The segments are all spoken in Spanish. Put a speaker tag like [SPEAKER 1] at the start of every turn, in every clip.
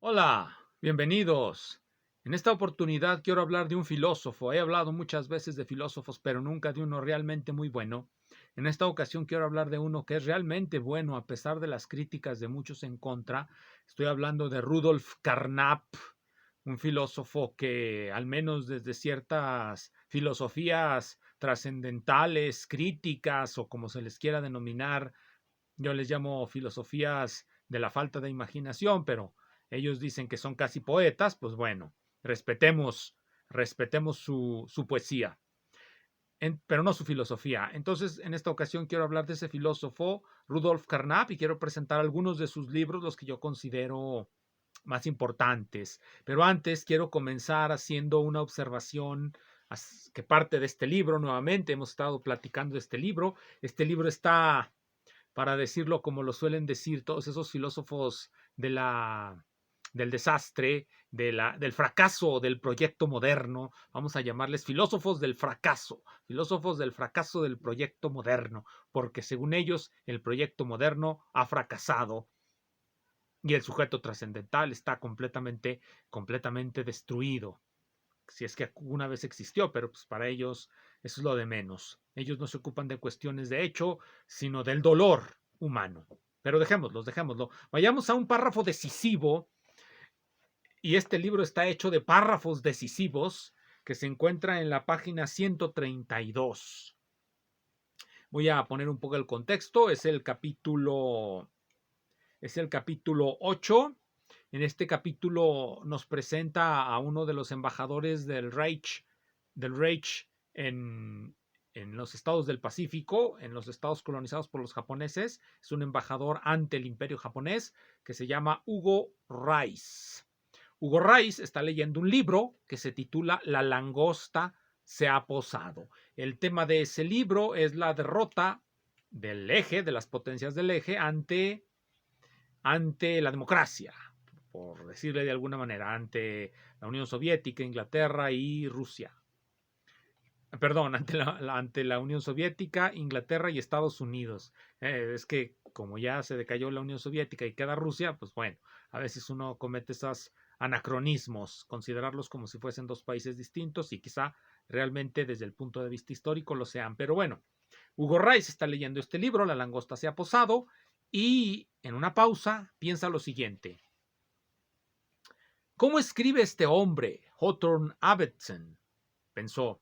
[SPEAKER 1] Hola, bienvenidos. En esta oportunidad quiero hablar de un filósofo. He hablado muchas veces de filósofos, pero nunca de uno realmente muy bueno. En esta ocasión quiero hablar de uno que es realmente bueno a pesar de las críticas de muchos en contra. Estoy hablando de Rudolf Carnap, un filósofo que al menos desde ciertas filosofías trascendentales, críticas o como se les quiera denominar, yo les llamo filosofías de la falta de imaginación, pero ellos dicen que son casi poetas, pues bueno, respetemos su poesía, pero no su filosofía. Entonces, en esta ocasión quiero hablar de ese filósofo, Rudolf Carnap, y quiero presentar algunos de sus libros, los que yo considero más importantes. Pero antes quiero comenzar haciendo una observación que parte de este libro. Nuevamente hemos estado platicando de este libro. Este libro está, para decirlo como lo suelen decir todos esos filósofos del desastre, del fracaso del proyecto moderno, vamos a llamarles filósofos del fracaso del proyecto moderno, porque según ellos el proyecto moderno ha fracasado y el sujeto trascendental está completamente destruido, si es que alguna vez existió, pero pues para ellos eso es lo de menos. Ellos no se ocupan de cuestiones de hecho, sino del dolor humano. Pero dejémoslo. Vayamos a un párrafo decisivo, y este libro está hecho de párrafos decisivos que se encuentra en la página 132. Voy a poner un poco el contexto, es el capítulo 8. En este capítulo nos presenta a uno de los embajadores del Reich en los estados del Pacífico, en los estados colonizados por los japoneses. Es un embajador ante el imperio japonés que se llama Hugo Rice. Hugo Rice está leyendo un libro que se titula La langosta se ha posado. El tema de ese libro es la derrota del eje, de las potencias del eje, ante la democracia, por decirle de alguna manera, ante la Unión Soviética, Inglaterra y Rusia. Perdón, ante la Unión Soviética, Inglaterra y Estados Unidos. Es que como ya se decayó la Unión Soviética y queda Rusia, pues bueno, a veces uno comete esos anacronismos, considerarlos como si fuesen dos países distintos y quizá realmente desde el punto de vista histórico lo sean. Pero bueno, Hugo Rice está leyendo este libro, La langosta se ha posado, y en una pausa piensa lo siguiente. ¿Cómo escribe este hombre, Hawthorne Abedson? Pensó.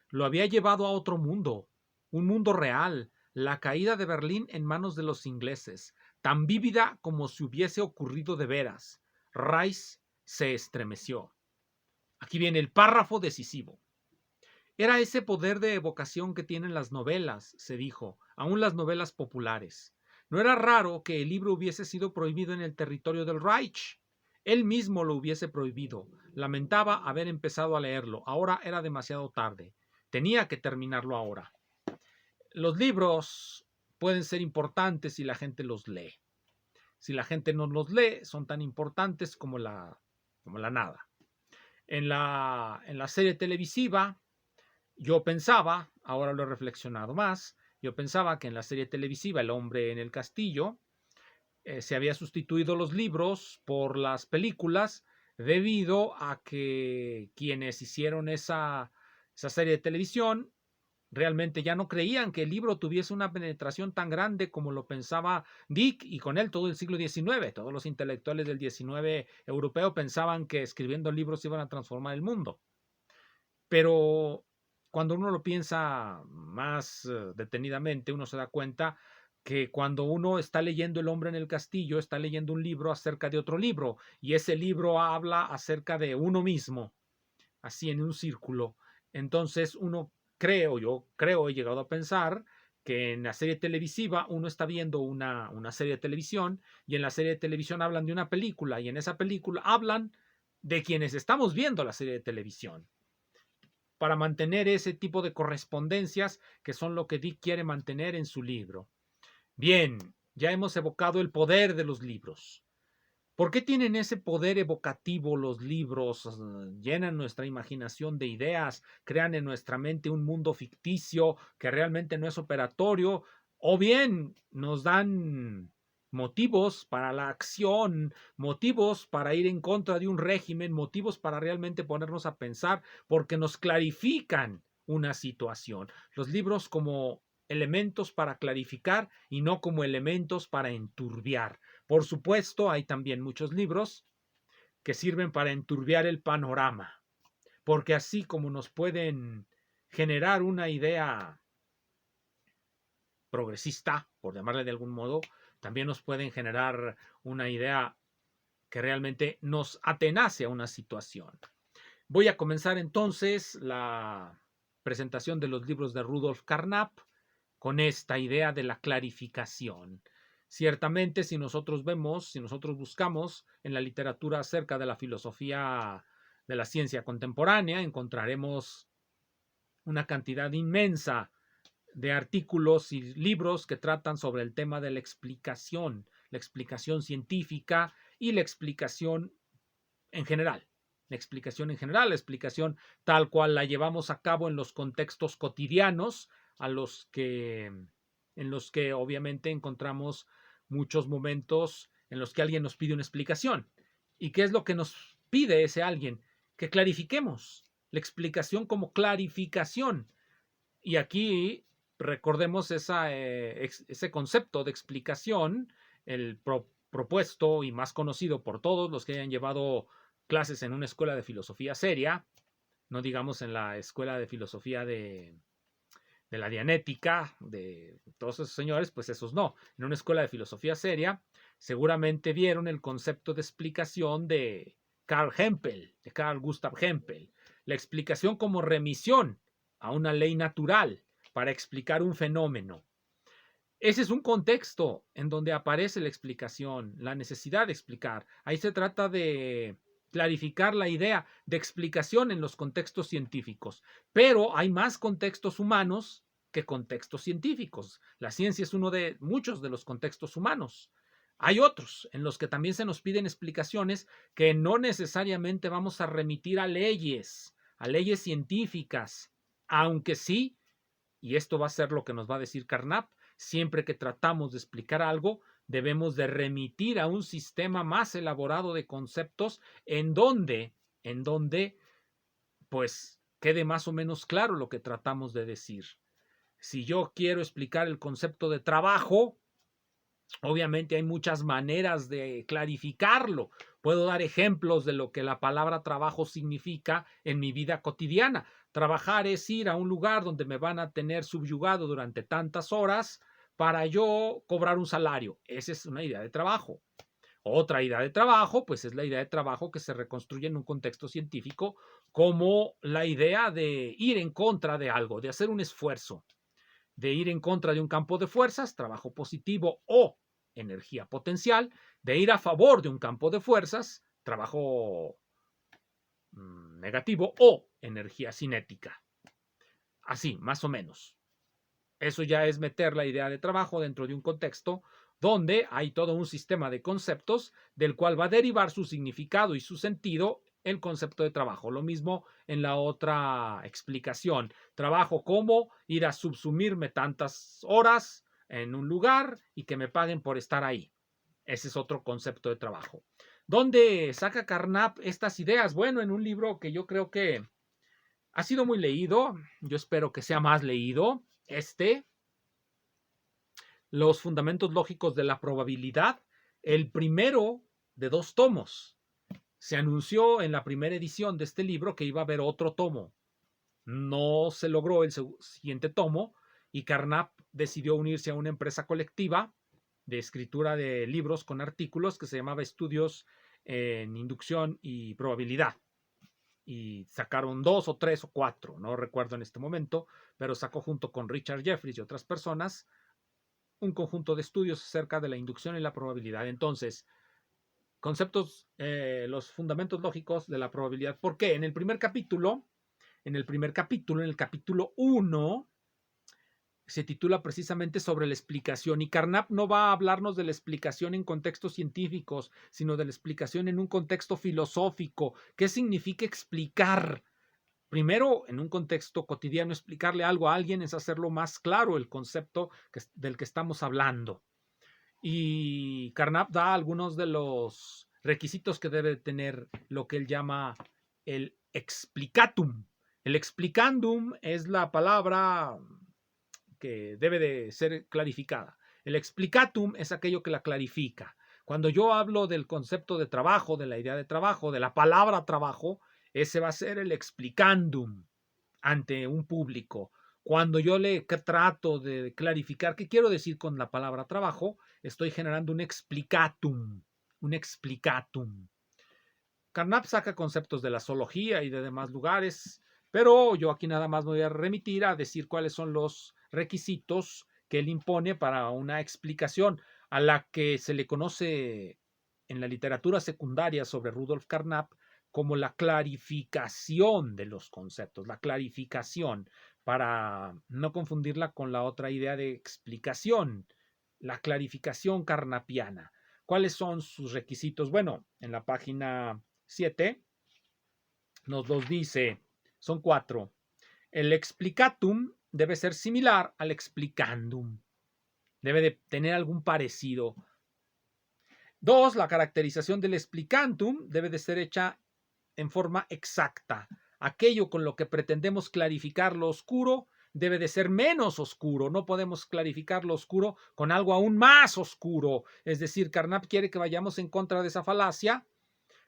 [SPEAKER 1] Lo había llevado a otro mundo, un mundo real, la caída de Berlín en manos de los ingleses, tan vívida como si hubiese ocurrido de veras. Rice se estremeció. Aquí viene el párrafo decisivo. Era ese poder de evocación que tienen las novelas, se dijo, aún las novelas populares. No era raro que el libro hubiese sido prohibido en el territorio del Reich. Él mismo lo hubiese prohibido. Lamentaba haber empezado a leerlo. Ahora era demasiado tarde. Tenía que terminarlo ahora. Los libros pueden ser importantes si la gente los lee. Si la gente no los lee, son tan importantes como la nada. En la serie televisiva, yo pensaba, ahora lo he reflexionado más, yo pensaba que en la serie televisiva El hombre en el castillo se había sustituido los libros por las películas debido a que quienes hicieron esa serie de televisión realmente ya no creían que el libro tuviese una penetración tan grande como lo pensaba Dick y con él todo el siglo XIX. Todos los intelectuales del XIX europeo pensaban que escribiendo libros iban a transformar el mundo. Pero cuando uno lo piensa más detenidamente, uno se da cuenta que cuando uno está leyendo El hombre en el castillo, está leyendo un libro acerca de otro libro, y ese libro habla acerca de uno mismo, así en un círculo. Entonces yo creo, he llegado a pensar que en la serie televisiva uno está viendo una serie de televisión, y en la serie de televisión hablan de una película, y en esa película hablan de quienes estamos viendo la serie de televisión, para mantener ese tipo de correspondencias que son lo que Dick quiere mantener en su libro. Bien, ya hemos evocado el poder de los libros. ¿Por qué tienen ese poder evocativo los libros? Llenan nuestra imaginación de ideas, crean en nuestra mente un mundo ficticio que realmente no es operatorio, o bien nos dan motivos para la acción, motivos para ir en contra de un régimen, motivos para realmente ponernos a pensar, porque nos clarifican una situación. Los libros como elementos para clarificar y no como elementos para enturbiar. Por supuesto, hay también muchos libros que sirven para enturbiar el panorama, porque así como nos pueden generar una idea progresista, por llamarle de algún modo, también nos pueden generar una idea que realmente nos atenace a una situación. Voy a comenzar entonces la presentación de los libros de Rudolf Carnap con esta idea de la clarificación. Ciertamente, si nosotros vemos, si nosotros buscamos en la literatura acerca de la filosofía de la ciencia contemporánea, encontraremos una cantidad inmensa de artículos y libros que tratan sobre el tema de la explicación científica y la explicación en general. La explicación en general, la explicación tal cual la llevamos a cabo en los contextos cotidianos, en los que obviamente encontramos muchos momentos en los que alguien nos pide una explicación. ¿Y qué es lo que nos pide ese alguien? Que clarifiquemos la explicación como clarificación. Y aquí recordemos ese concepto de explicación, el propuesto y más conocido por todos los que hayan llevado clases en una escuela de filosofía seria, no digamos en la escuela de filosofía de la Dianética, de todos esos señores, pues esos no. En una escuela de filosofía seria, seguramente vieron el concepto de explicación de Carl Hempel, de Carl Gustav Hempel. La explicación como remisión a una ley natural para explicar un fenómeno. Ese es un contexto en donde aparece la explicación, la necesidad de explicar. Ahí se trata de clarificar la idea de explicación en los contextos científicos. Pero hay más contextos humanos que contextos científicos. La ciencia es uno de muchos de los contextos humanos. Hay otros en los que también se nos piden explicaciones que no necesariamente vamos a remitir a leyes científicas, aunque sí, y esto va a ser lo que nos va a decir Carnap, siempre que tratamos de explicar algo, debemos de remitir a un sistema más elaborado de conceptos en donde, pues, quede más o menos claro lo que tratamos de decir. Si yo quiero explicar el concepto de trabajo, obviamente hay muchas maneras de clarificarlo. Puedo dar ejemplos de lo que la palabra trabajo significa en mi vida cotidiana. Trabajar es ir a un lugar donde me van a tener subyugado durante tantas horas para yo cobrar un salario. Esa es una idea de trabajo. Otra idea de trabajo, pues es la idea de trabajo que se reconstruye en un contexto científico como la idea de ir en contra de algo, de hacer un esfuerzo, de ir en contra de un campo de fuerzas, trabajo positivo o energía potencial, de ir a favor de un campo de fuerzas, trabajo negativo o energía cinética. Así, más o menos. Eso ya es meter la idea de trabajo dentro de un contexto donde hay todo un sistema de conceptos del cual va a derivar su significado y su sentido el concepto de trabajo. Lo mismo en la otra explicación. Trabajo como ir a subsumirme tantas horas en un lugar y que me paguen por estar ahí. Ese es otro concepto de trabajo. ¿Dónde saca Carnap estas ideas? Bueno, en un libro que yo creo que ha sido muy leído. Yo espero que sea más leído. Los fundamentos lógicos de la probabilidad, el primero de 2 tomos. Se anunció en la primera edición de este libro que iba a haber otro tomo. No se logró el siguiente tomo y Carnap decidió unirse a una empresa colectiva de escritura de libros con artículos que se llamaba Estudios en Inducción y Probabilidad. Y sacaron 2 o 3 o 4, no recuerdo en este momento, pero sacó junto con Richard Jeffries y otras personas un conjunto de estudios acerca de la inducción y la probabilidad. Entonces, conceptos, los fundamentos lógicos de la probabilidad. ¿Por qué? En el capítulo 1, se titula precisamente sobre la explicación y Carnap no va a hablarnos de la explicación en contextos científicos, sino de la explicación en un contexto filosófico. ¿Qué significa explicar? Primero, en un contexto cotidiano, explicarle algo a alguien es hacerlo más claro el concepto del que estamos hablando. Y Carnap da algunos de los requisitos que debe tener lo que él llama el explicatum. El explicandum es la palabra que debe de ser clarificada. El explicatum es aquello que la clarifica. Cuando yo hablo del concepto de trabajo, de la idea de trabajo, de la palabra trabajo, ese va a ser el explicandum ante un público. Cuando yo le trato de clarificar qué quiero decir con la palabra trabajo, estoy generando un explicatum. Un explicatum. Carnap saca conceptos de la zoología y de demás lugares, pero yo aquí nada más me voy a remitir a decir cuáles son los requisitos que él impone para una explicación a la que se le conoce en la literatura secundaria sobre Rudolf Carnap como la clarificación de los conceptos, la clarificación, para no confundirla con la otra idea de explicación, la clarificación carnapiana. ¿Cuáles son sus requisitos? Bueno, en la página 7 nos los dice, son 4. El explicatum debe ser similar al explicandum. Debe de tener algún parecido. 2. La caracterización del explicantum debe de ser hecha en forma exacta. Aquello con lo que pretendemos clarificar lo oscuro debe de ser menos oscuro. No podemos clarificar lo oscuro con algo aún más oscuro. Es decir, Carnap quiere que vayamos en contra de esa falacia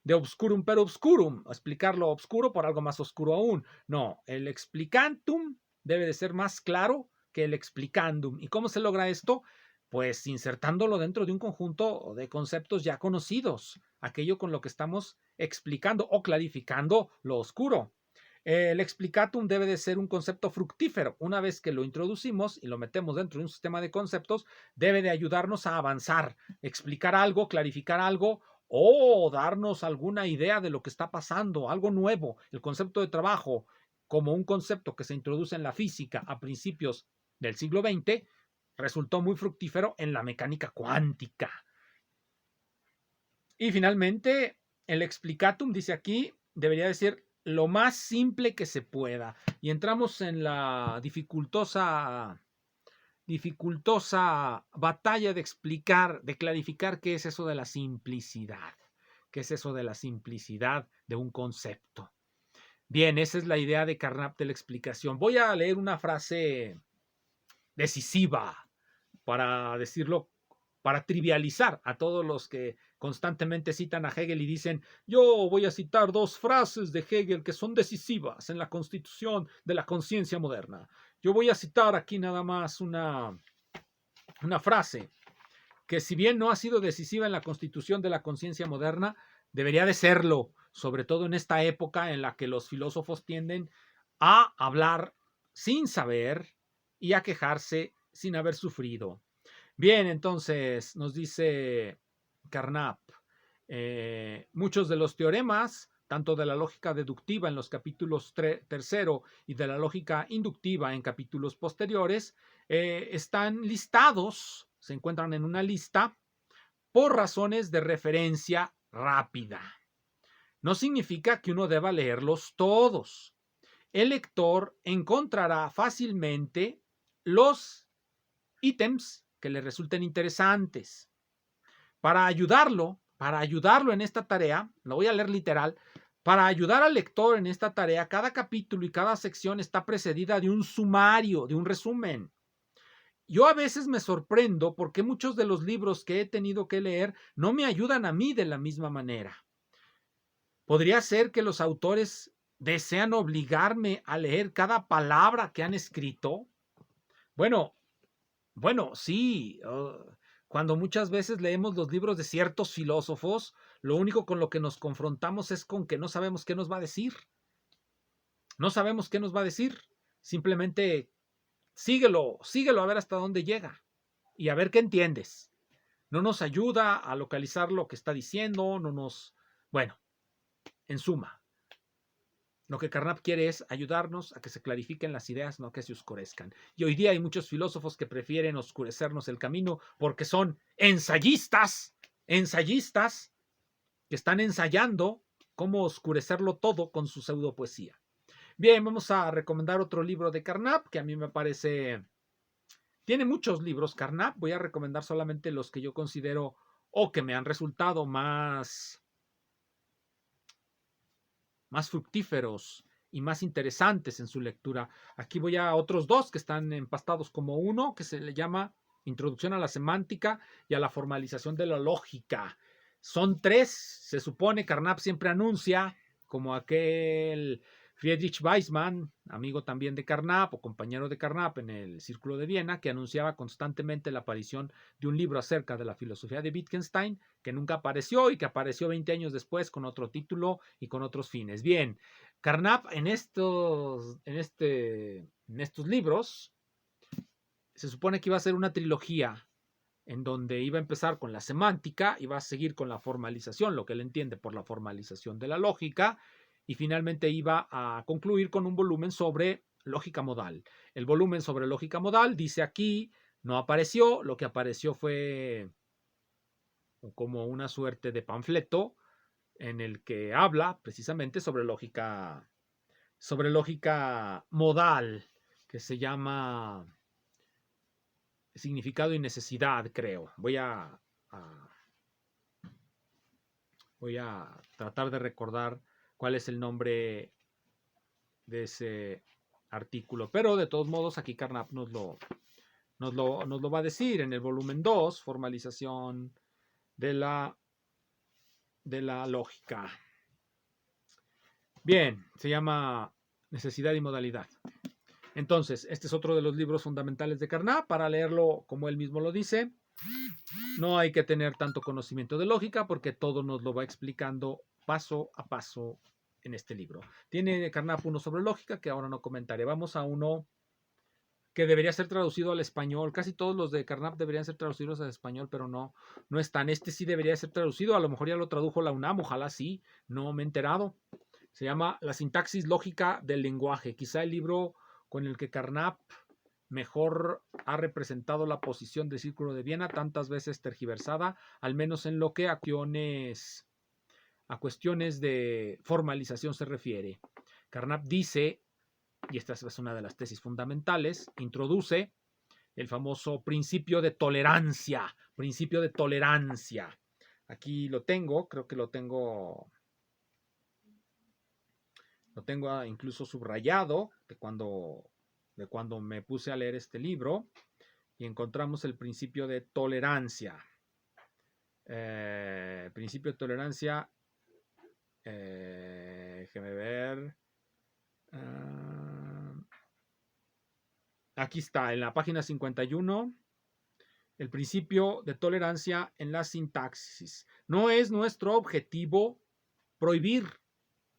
[SPEAKER 1] de obscurum per obscurum, explicar lo oscuro por algo más oscuro aún. No, el explicantum debe de ser más claro que el explicandum. ¿Y cómo se logra esto? Pues insertándolo dentro de un conjunto de conceptos ya conocidos, aquello con lo que estamos explicando o clarificando lo oscuro. El explicatum debe de ser un concepto fructífero. Una vez que lo introducimos y lo metemos dentro de un sistema de conceptos, debe de ayudarnos a avanzar, explicar algo, clarificar algo o darnos alguna idea de lo que está pasando, algo nuevo. El concepto de trabajo, como un concepto que se introduce en la física a principios del siglo XX, resultó muy fructífero en la mecánica cuántica. Y finalmente, el explicatum, dice aquí, debería decir lo más simple que se pueda. Y entramos en la dificultosa batalla de explicar, de clarificar qué es eso de la simplicidad. ¿Qué es eso de la simplicidad de un concepto? Bien, esa es la idea de Carnap de la explicación. Voy a leer una frase decisiva para decirlo, para trivializar a todos los que constantemente citan a Hegel y dicen, yo voy a citar 2 frases de Hegel que son decisivas en la constitución de la conciencia moderna. Yo voy a citar aquí nada más una frase que, si bien no ha sido decisiva en la constitución de la conciencia moderna, debería de serlo, sobre todo en esta época en la que los filósofos tienden a hablar sin saber y a quejarse sin haber sufrido. Bien, entonces nos dice Carnap, muchos de los teoremas, tanto de la lógica deductiva en los capítulos 3 y de la lógica inductiva en capítulos posteriores, están listados, se encuentran en una lista por razones de referencia rápida. No significa que uno deba leerlos todos. El lector encontrará fácilmente los ítems que le resulten interesantes. Para ayudarlo en esta tarea, lo voy a leer literal, para ayudar al lector en esta tarea, cada capítulo y cada sección está precedida de un sumario, de un resumen. Yo a veces me sorprendo porque muchos de los libros que he tenido que leer no me ayudan a mí de la misma manera. ¿Podría ser que los autores desean obligarme a leer cada palabra que han escrito? Bueno, sí. Cuando muchas veces leemos los libros de ciertos filósofos, lo único con lo que nos confrontamos es con que no sabemos qué nos va a decir. No sabemos qué nos va a decir. Simplemente síguelo a ver hasta dónde llega y a ver qué entiendes. No nos ayuda a localizar lo que está diciendo, Bueno, en suma, lo que Carnap quiere es ayudarnos a que se clarifiquen las ideas, no que se oscurezcan. Y hoy día hay muchos filósofos que prefieren oscurecernos el camino porque son ensayistas que están ensayando cómo oscurecerlo todo con su pseudopoesía. Bien, vamos a recomendar otro libro de Carnap que a mí me parece Tiene muchos libros, Carnap. Voy a recomendar solamente los que yo considero o que me han resultado más fructíferos y más interesantes en su lectura. Aquí voy a otros dos que están empastados como uno, que se le llama Introducción a la Semántica y a la Formalización de la Lógica. Son tres, se supone, Carnap siempre anuncia, como aquel Friedrich Waismann, amigo también de Carnap o compañero de Carnap en el Círculo de Viena, que anunciaba constantemente la aparición de un libro acerca de la filosofía de Wittgenstein, que nunca apareció y que apareció 20 años después con otro título y con otros fines. Bien, Carnap en estos libros se supone que iba a ser una trilogía en donde iba a empezar con la semántica, iba a seguir con la formalización, lo que él entiende por la formalización de la lógica, y finalmente iba a concluir con un volumen sobre lógica modal. El volumen sobre lógica modal, dice aquí, no apareció, lo que apareció fue como una suerte de panfleto en el que habla precisamente sobre lógica modal, que se llama Significado y Necesidad, creo. Voy a tratar de recordar cuál es el nombre de ese artículo, pero de todos modos aquí Carnap nos lo va a decir en el volumen 2, formalización de la lógica. Bien, se llama Necesidad y Modalidad. Entonces, este es otro de los libros fundamentales de Carnap. Para leerlo, como él mismo lo dice, no hay que tener tanto conocimiento de lógica porque todo nos lo va explicando paso a paso en este libro. Tiene Carnap uno sobre lógica que ahora no comentaré. Vamos a uno que debería ser traducido al español. Casi todos los de Carnap deberían ser traducidos al español, pero no están. Este sí debería ser traducido. A lo mejor ya lo tradujo la UNAM, ojalá sí. No me he enterado. Se llama La sintaxis lógica del lenguaje. Quizá el libro con el que Carnap mejor ha representado la posición del Círculo de Viena, tantas veces tergiversada, al menos en lo que a cuestiones de formalización se refiere. Carnap dice, y esta es una de las tesis fundamentales, introduce el famoso principio de tolerancia. Principio de tolerancia. Aquí lo tengo, creo que lo tengo incluso subrayado de cuando me puse a leer este libro, y encontramos el principio de tolerancia. Principio de tolerancia, déjeme ver. Aquí está, en la página 51, el principio de tolerancia en la sintaxis. No es nuestro objetivo prohibir,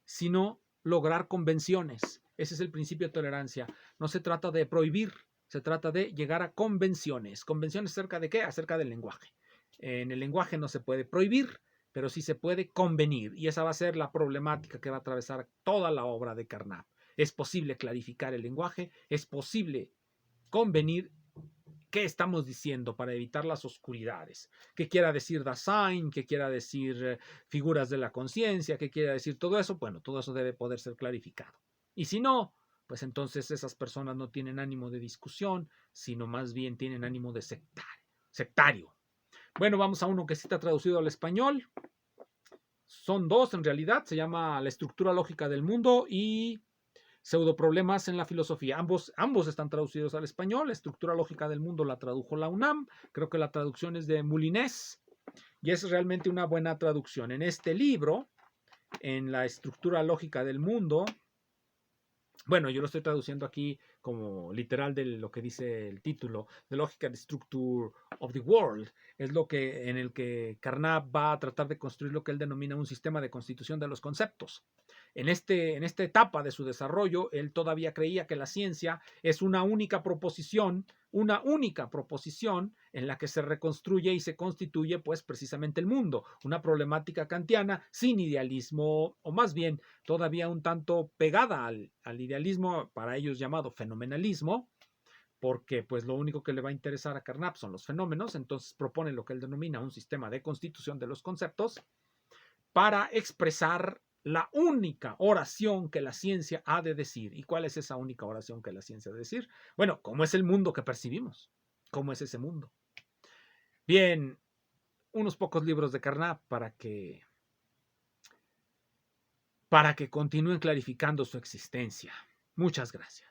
[SPEAKER 1] sino lograr convenciones. Ese es el principio de tolerancia. No se trata de prohibir, se trata de llegar a convenciones. ¿Convenciones acerca de qué? Acerca del lenguaje. En el lenguaje no se puede prohibir, pero sí se puede convenir. Y esa va a ser la problemática que va a atravesar toda la obra de Carnap. Es posible clarificar el lenguaje, es posible convenir qué estamos diciendo para evitar las oscuridades. ¿Qué quiera decir Dasein? ¿Qué quiera decir figuras de la conciencia? ¿Qué quiera decir todo eso? Bueno, todo eso debe poder ser clarificado. Y si no, pues entonces esas personas no tienen ánimo de discusión, sino más bien tienen ánimo de sectario. Bueno, vamos a uno que sí está traducido al español. Son dos en realidad. Se llama La estructura lógica del mundo y Pseudoproblemas en la filosofía. Ambos están traducidos al español. La estructura lógica del mundo la tradujo la UNAM. Creo que la traducción es de Molinés y es realmente una buena traducción. En este libro, en la estructura lógica del mundo, bueno, yo lo estoy traduciendo aquí como literal de lo que dice el título, The Logical Structure of the World. Es lo que en el que Carnap va a tratar de construir lo que él denomina un sistema de constitución de los conceptos. En esta etapa de su desarrollo, él todavía creía que la ciencia es una única proposición en la que se reconstruye y se constituye pues precisamente el mundo, una problemática kantiana sin idealismo, o más bien todavía un tanto pegada al idealismo, para ellos llamado fenomenalismo, porque pues lo único que le va a interesar a Carnap son los fenómenos. Entonces propone lo que él denomina un sistema de constitución de los conceptos para expresar la única oración que la ciencia ha de decir. ¿Y cuál es esa única oración que la ciencia ha de decir? Bueno, ¿cómo es el mundo que percibimos? cómo es ese mundo. Bien, unos pocos libros de Carnap para que continúen clarificando su existencia. Muchas gracias.